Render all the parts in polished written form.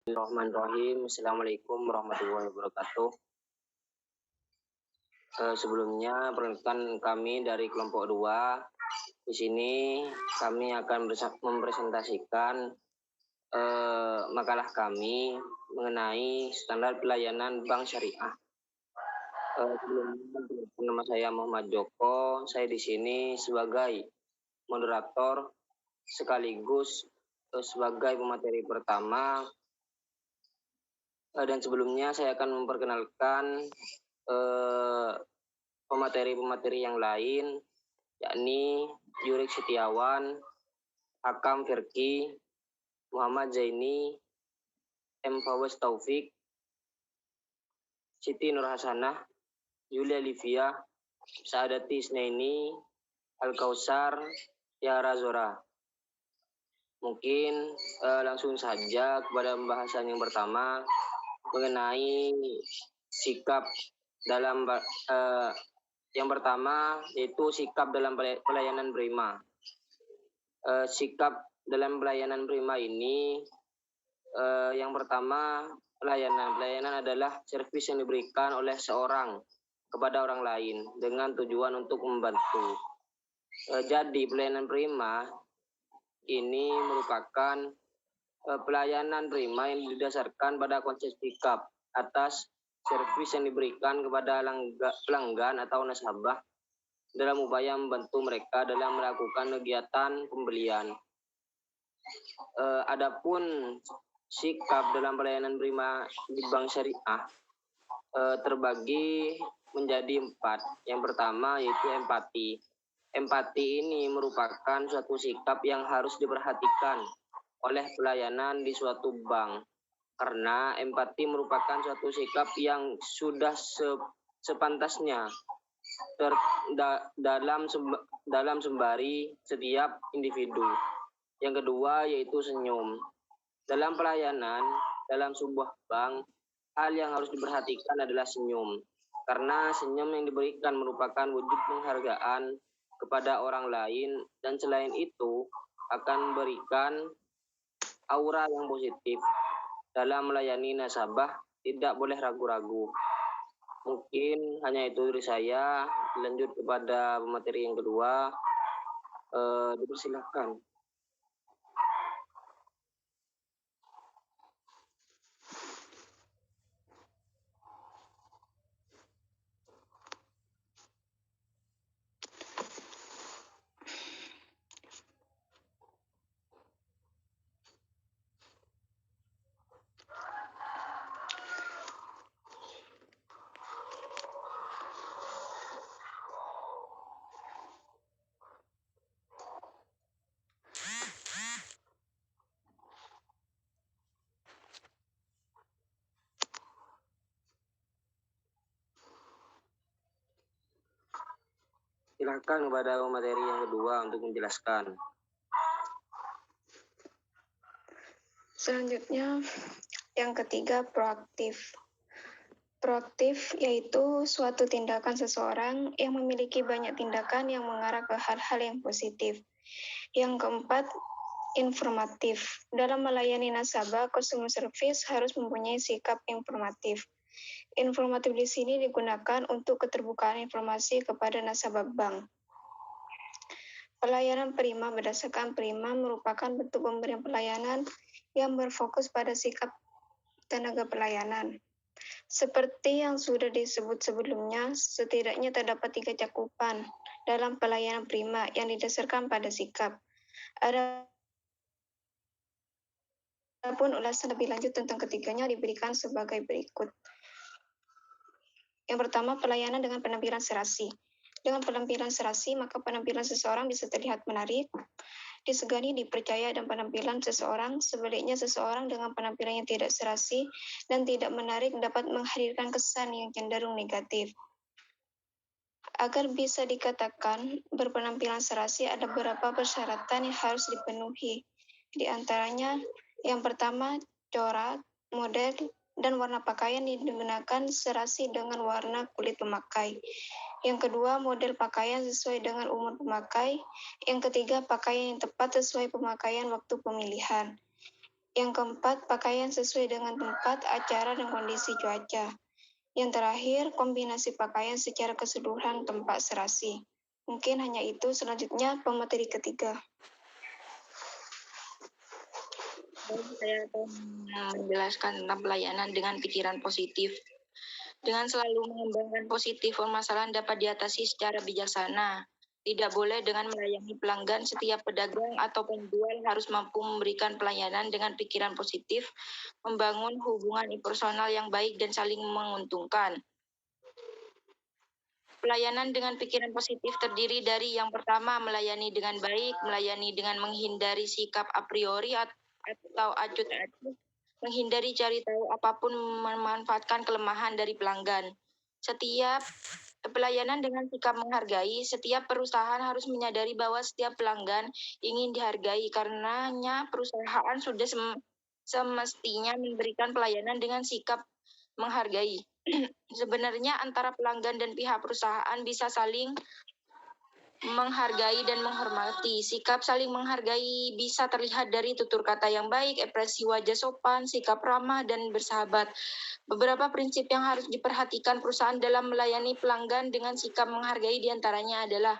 Bismillahirrahmanirrahim. Assalamualaikum warahmatullahi wabarakatuh. Sebelumnya, perkenalkan kami dari kelompok 2. Di sini kami akan mempresentasikan makalah kami mengenai standar pelayanan bank syariah. Sebelumnya, nama saya Muhammad Joko. Saya di sini sebagai moderator sekaligus sebagai pemateri pertama. Dan sebelumnya saya akan memperkenalkan pemateri-pemateri yang lain, yakni Yurik Setiawan, Hakam Firki, Muhammad Zaini, M. Fawaz Taufik, Siti Nur Hasanah, Yulia Livia, Saadati Isnaini, Al-Kausar, Yara Zora. Mungkin langsung saja kepada pembahasan yang pertama mengenai sikap dalam yang pertama yaitu sikap dalam pelayanan prima. Sikap dalam pelayanan prima ini yang pertama, pelayanan adalah servis yang diberikan oleh seorang kepada orang lain dengan tujuan untuk membantu. Jadi pelayanan prima ini merupakan pelayanan prima yang didasarkan pada konsep sikap atas servis yang diberikan kepada pelanggan atau nasabah dalam upaya membantu mereka dalam melakukan kegiatan pembelian. Adapun sikap dalam pelayanan prima di bank syariah terbagi menjadi 4. Yang pertama yaitu empati. Empati ini merupakan suatu sikap yang harus diperhatikan oleh pelayanan di suatu bank, karena empati merupakan suatu sikap yang sudah sepantasnya dalam sembari setiap individu. Yang kedua yaitu senyum. Dalam pelayanan dalam sebuah bank, hal yang harus diperhatikan adalah senyum, karena senyum yang diberikan merupakan wujud penghargaan kepada orang lain, dan selain itu akan memberikan aura yang positif dalam melayani nasabah. Tidak boleh ragu-ragu. Mungkin hanya itu dari saya. Lanjut kepada materi yang kedua. Dipersilakan. Silakan kepada materi yang kedua untuk menjelaskan. Selanjutnya, yang ketiga, proaktif. Proaktif yaitu suatu tindakan seseorang yang memiliki banyak tindakan yang mengarah ke hal-hal yang positif. Yang keempat, informatif. Dalam melayani nasabah, customer service harus mempunyai sikap informatif. Informatif di sini digunakan untuk keterbukaan informasi kepada nasabah bank. Pelayanan prima berdasarkan prima merupakan bentuk pemberian pelayanan yang berfokus pada sikap tenaga pelayanan. Seperti yang sudah disebut sebelumnya, setidaknya terdapat 3 cakupan dalam pelayanan prima yang didasarkan pada sikap. Adapun ulasan lebih lanjut tentang ketiganya diberikan sebagai berikut. Yang pertama, pelayanan dengan penampilan serasi. Dengan penampilan serasi, maka penampilan seseorang bisa terlihat menarik, disegani, dipercaya, dan penampilan seseorang. Sebaliknya, seseorang dengan penampilan yang tidak serasi dan tidak menarik dapat menghadirkan kesan yang cenderung negatif. Agar bisa dikatakan berpenampilan serasi, ada beberapa persyaratan yang harus dipenuhi. Di antaranya, yang pertama, corak, model, dan warna pakaian yang digunakan serasi dengan warna kulit pemakai. Yang kedua, model pakaian sesuai dengan umur pemakai. Yang ketiga, pakaian yang tepat sesuai pemakaian waktu pemilihan. Yang keempat, pakaian sesuai dengan tempat, acara, dan kondisi cuaca. Yang terakhir, kombinasi pakaian secara keseluruhan tempat serasi. Mungkin hanya itu. Selanjutnya, pemateri ketiga. Saya akan menjelaskan tentang pelayanan dengan pikiran positif. Dengan selalu mengembangkan positif, permasalahan dapat diatasi secara bijaksana. Tidak boleh dengan melayani pelanggan, setiap pedagang atau penjual harus mampu memberikan pelayanan dengan pikiran positif, membangun hubungan personal yang baik dan saling menguntungkan. Pelayanan dengan pikiran positif terdiri dari yang pertama, melayani dengan baik, melayani dengan menghindari sikap a priori atau acut tak acut, menghindari cari tahu apapun, memanfaatkan kelemahan dari pelanggan. Setiap pelayanan dengan sikap menghargai, setiap perusahaan harus menyadari bahwa setiap pelanggan ingin dihargai, karenanya perusahaan sudah semestinya memberikan pelayanan dengan sikap menghargai. Sebenarnya antara pelanggan dan pihak perusahaan bisa saling menghargai dan menghormati. Sikap saling menghargai bisa terlihat dari tutur kata yang baik, ekspresi wajah sopan, sikap ramah, dan bersahabat. Beberapa prinsip yang harus diperhatikan perusahaan dalam melayani pelanggan dengan sikap menghargai diantaranya adalah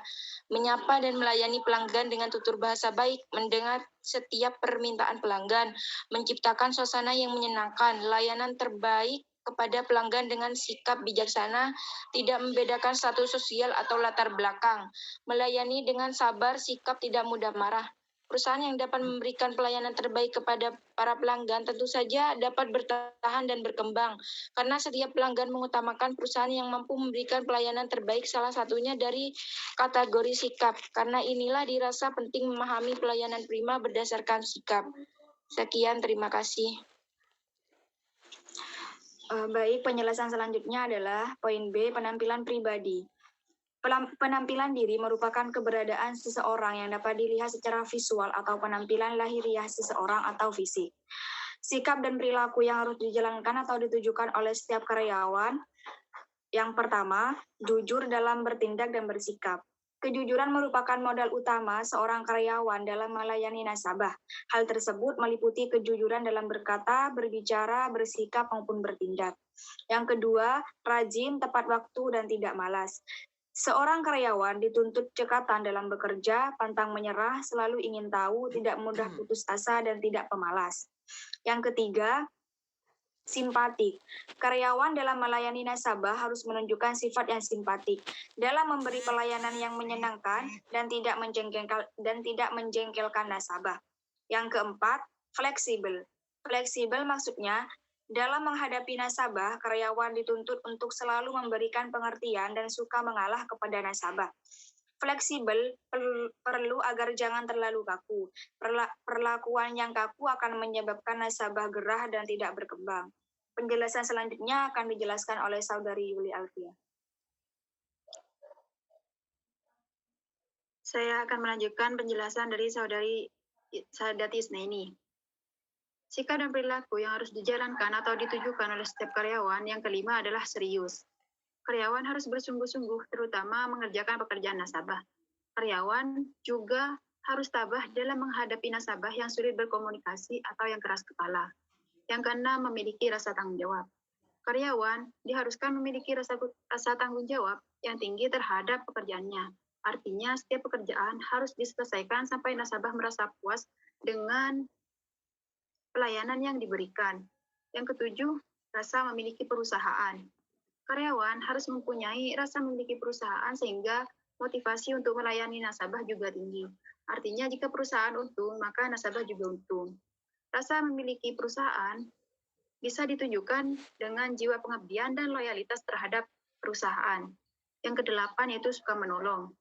menyapa dan melayani pelanggan dengan tutur bahasa baik, mendengar setiap permintaan pelanggan, menciptakan suasana yang menyenangkan, layanan terbaik kepada pelanggan dengan sikap bijaksana, tidak membedakan status sosial atau latar belakang, melayani dengan sabar, sikap tidak mudah marah. Perusahaan yang dapat memberikan pelayanan terbaik kepada para pelanggan tentu saja dapat bertahan dan berkembang, karena setiap pelanggan mengutamakan perusahaan yang mampu memberikan pelayanan terbaik, salah satunya dari kategori sikap. Karena inilah dirasa penting memahami pelayanan prima berdasarkan sikap. Sekian, terima kasih. Baik, penjelasan selanjutnya adalah poin B, penampilan pribadi. Penampilan diri merupakan keberadaan seseorang yang dapat dilihat secara visual atau penampilan lahiriah seseorang atau fisik. Sikap dan perilaku yang harus dijalankan atau ditujukan oleh setiap karyawan. Yang pertama, jujur dalam bertindak dan bersikap. Kejujuran merupakan modal utama seorang karyawan dalam melayani nasabah. Hal tersebut meliputi kejujuran dalam berkata, berbicara, bersikap, maupun bertindak. Yang kedua, rajin, tepat waktu, dan tidak malas. Seorang karyawan dituntut cekatan dalam bekerja, pantang menyerah, selalu ingin tahu, tidak mudah putus asa, dan tidak pemalas. Yang ketiga, simpatik. Karyawan dalam melayani nasabah harus menunjukkan sifat yang simpatik dalam memberi pelayanan yang menyenangkan dan tidak menjengkelkan nasabah. Yang keempat, fleksibel. Fleksibel maksudnya dalam menghadapi nasabah, karyawan dituntut untuk selalu memberikan pengertian dan suka mengalah kepada nasabah. Fleksibel perlu agar jangan terlalu kaku. Perlakuan yang kaku akan menyebabkan nasabah gerah dan tidak berkembang. Penjelasan selanjutnya akan dijelaskan oleh Saudari Yuli Alfia. Saya akan melanjutkan penjelasan dari Saudari Sadati Isnaini. Sikap dan perilaku yang harus dijalankan atau ditujukan oleh setiap karyawan. Yang kelima adalah serius. Karyawan harus bersungguh-sungguh, terutama mengerjakan pekerjaan nasabah. Karyawan juga harus tabah dalam menghadapi nasabah yang sulit berkomunikasi atau yang keras kepala. Yang keenam, memiliki rasa tanggung jawab. Karyawan diharuskan memiliki rasa tanggung jawab yang tinggi terhadap pekerjaannya. Artinya, setiap pekerjaan harus diselesaikan sampai nasabah merasa puas dengan pelayanan yang diberikan. Yang ketujuh, rasa memiliki perusahaan. Karyawan harus mempunyai rasa memiliki perusahaan sehingga motivasi untuk melayani nasabah juga tinggi. Artinya jika perusahaan untung, maka nasabah juga untung. Rasa memiliki perusahaan bisa ditujukan dengan jiwa pengabdian dan loyalitas terhadap perusahaan. Yang kedelapan yaitu suka menolong.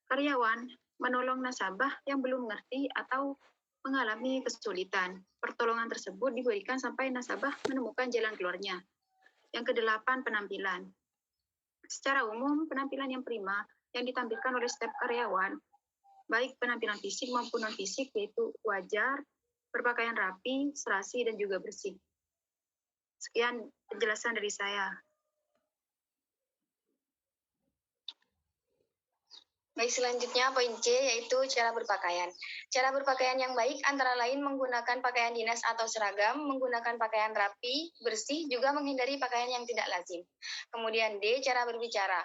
Karyawan menolong nasabah yang belum mengerti atau mengalami kesulitan. Pertolongan tersebut diberikan sampai nasabah menemukan jalan keluarnya. Yang kedelapan, penampilan. Secara umum, penampilan yang prima yang ditampilkan oleh setiap karyawan, baik penampilan fisik maupun non-fisik, yaitu wajar, berpakaian rapi, serasi, dan juga bersih. Sekian penjelasan dari saya. Baik, selanjutnya poin C yaitu cara berpakaian. Cara berpakaian yang baik antara lain menggunakan pakaian dinas atau seragam, menggunakan pakaian rapi, bersih, juga menghindari pakaian yang tidak lazim. Kemudian D, cara berbicara.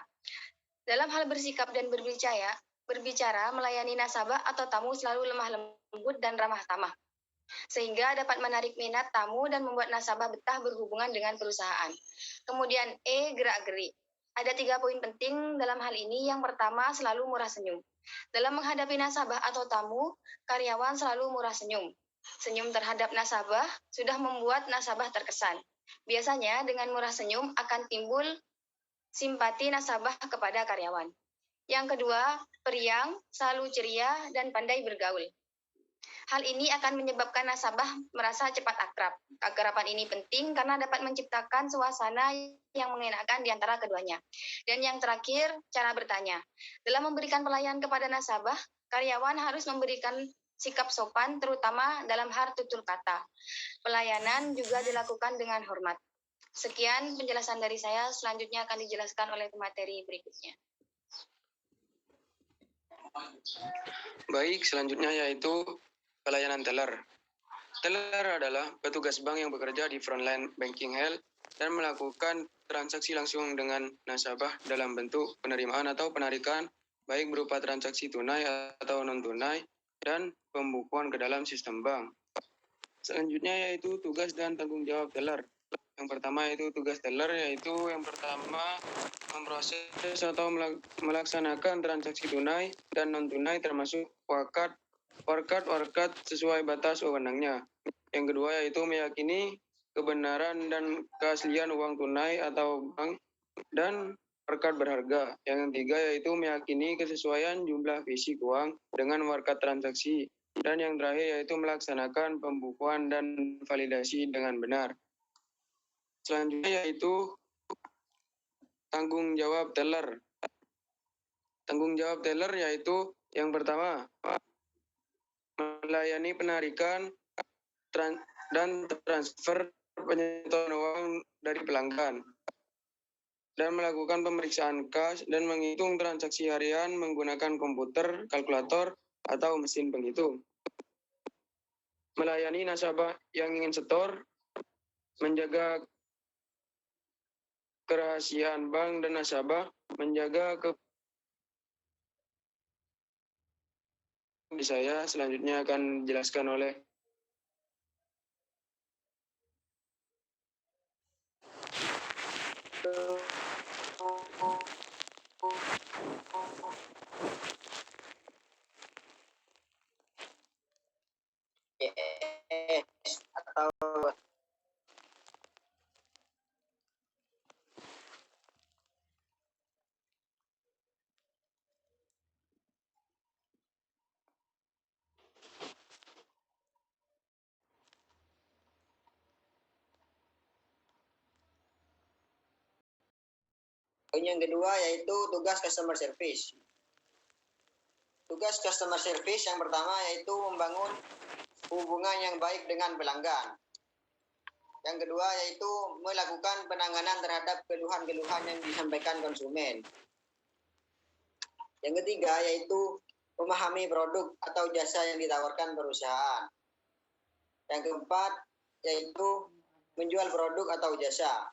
Dalam hal bersikap dan berbicara melayani nasabah atau tamu selalu lemah lembut dan ramah tamah, sehingga dapat menarik minat tamu dan membuat nasabah betah berhubungan dengan perusahaan. Kemudian E, gerak-gerik. Ada 3 poin penting dalam hal ini. Yang pertama, selalu murah senyum. Dalam menghadapi nasabah atau tamu, karyawan selalu murah senyum. Senyum terhadap nasabah sudah membuat nasabah terkesan. Biasanya dengan murah senyum akan timbul simpati nasabah kepada karyawan. Yang kedua, periang, selalu ceria, dan pandai bergaul. Hal ini akan menyebabkan nasabah merasa cepat akrab. Keakraban ini penting karena dapat menciptakan suasana yang mengenakan di antara keduanya. Dan yang terakhir, cara bertanya. Dalam memberikan pelayanan kepada nasabah, karyawan harus memberikan sikap sopan, terutama dalam hal tutur kata. Pelayanan juga dilakukan dengan hormat. Sekian penjelasan dari saya, selanjutnya akan dijelaskan oleh pemateri berikutnya. Baik, selanjutnya yaitu pelayanan teller. Teller adalah petugas bank yang bekerja di frontline banking hall dan melakukan transaksi langsung dengan nasabah dalam bentuk penerimaan atau penarikan, baik berupa transaksi tunai atau non-tunai, dan pembukuan ke dalam sistem bank. Selanjutnya yaitu tugas dan tanggung jawab teller. Yang pertama yaitu tugas teller, yaitu yang pertama memproses atau melaksanakan transaksi tunai dan non-tunai termasuk warkat sesuai batas wewenangnya. Yang kedua yaitu meyakini kebenaran dan keaslian uang tunai atau bank dan warkat berharga. Yang ketiga yaitu meyakini kesesuaian jumlah fisik uang dengan warkat transaksi. Dan yang terakhir yaitu melaksanakan pembukuan dan validasi dengan benar. Selanjutnya yaitu tanggung jawab teller. Tanggung jawab teller yaitu yang pertama, melayani penarikan dan transfer penyetoran uang dari pelanggan, dan melakukan pemeriksaan kas dan menghitung transaksi harian menggunakan komputer, kalkulator, atau mesin penghitung. Melayani nasabah yang ingin setor, menjaga kerahasiaan bank dan nasabah, menjaga saya selanjutnya akan dijelaskan oleh Poin yang kedua yaitu tugas customer service. Tugas customer service yang pertama yaitu membangun hubungan yang baik dengan pelanggan. Yang kedua yaitu melakukan penanganan terhadap keluhan-keluhan yang disampaikan konsumen. Yang ketiga yaitu memahami produk atau jasa yang ditawarkan perusahaan. Yang keempat yaitu menjual produk atau jasa.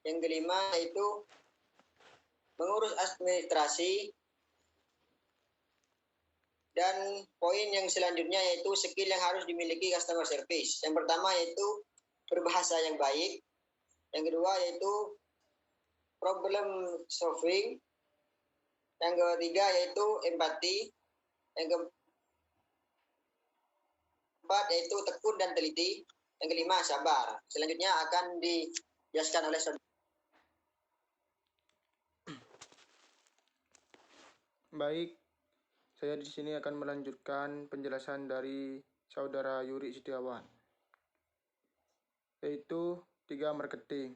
Yang kelima yaitu mengurus administrasi. Dan poin yang selanjutnya yaitu skill yang harus dimiliki customer service. Yang pertama yaitu berbahasa yang baik. Yang kedua yaitu problem solving. Yang ketiga yaitu empati. Yang keempat yaitu tekun dan teliti. Yang kelima sabar. Selanjutnya akan dijelaskan oleh saudara. Baik, saya di sini akan melanjutkan penjelasan dari saudara Yuri Setiawan, yaitu 3 marketing.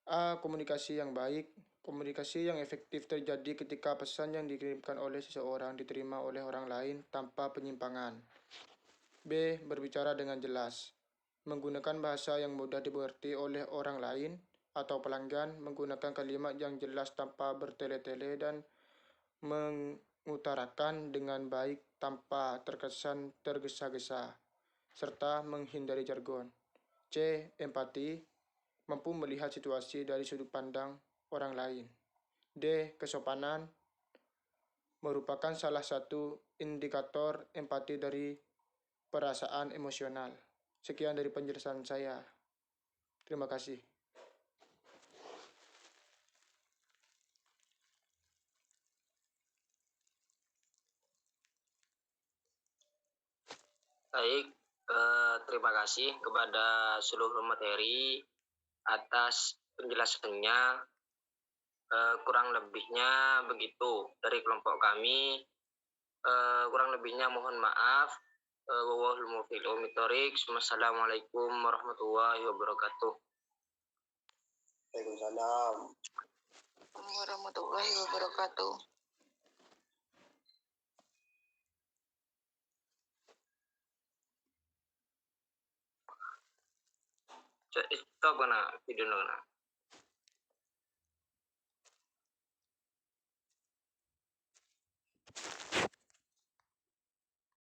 A. Komunikasi yang baik. Komunikasi yang efektif terjadi ketika pesan yang dikirimkan oleh seseorang diterima oleh orang lain tanpa penyimpangan. B. Berbicara dengan jelas. Menggunakan bahasa yang mudah dimengerti oleh orang lain atau pelanggan, menggunakan kalimat yang jelas tanpa bertele-tele dan mengutarakan dengan baik tanpa terkesan tergesa-gesa, serta menghindari jargon. C. Empati, mampu melihat situasi dari sudut pandang orang lain. D. Kesopanan, merupakan salah satu indikator empati dari perasaan emosional. Sekian dari penjelasan saya. Terima kasih. Baik, terima kasih kepada seluruh materi atas penjelasannya. Kurang lebihnya begitu dari kelompok kami. Kurang lebihnya mohon maaf. Wallahul muwaffiq. Wassalamualaikum warahmatullahi wabarakatuh. Waalaikumsalam. Warahmatullahi wabarakatuh. Stop na video na.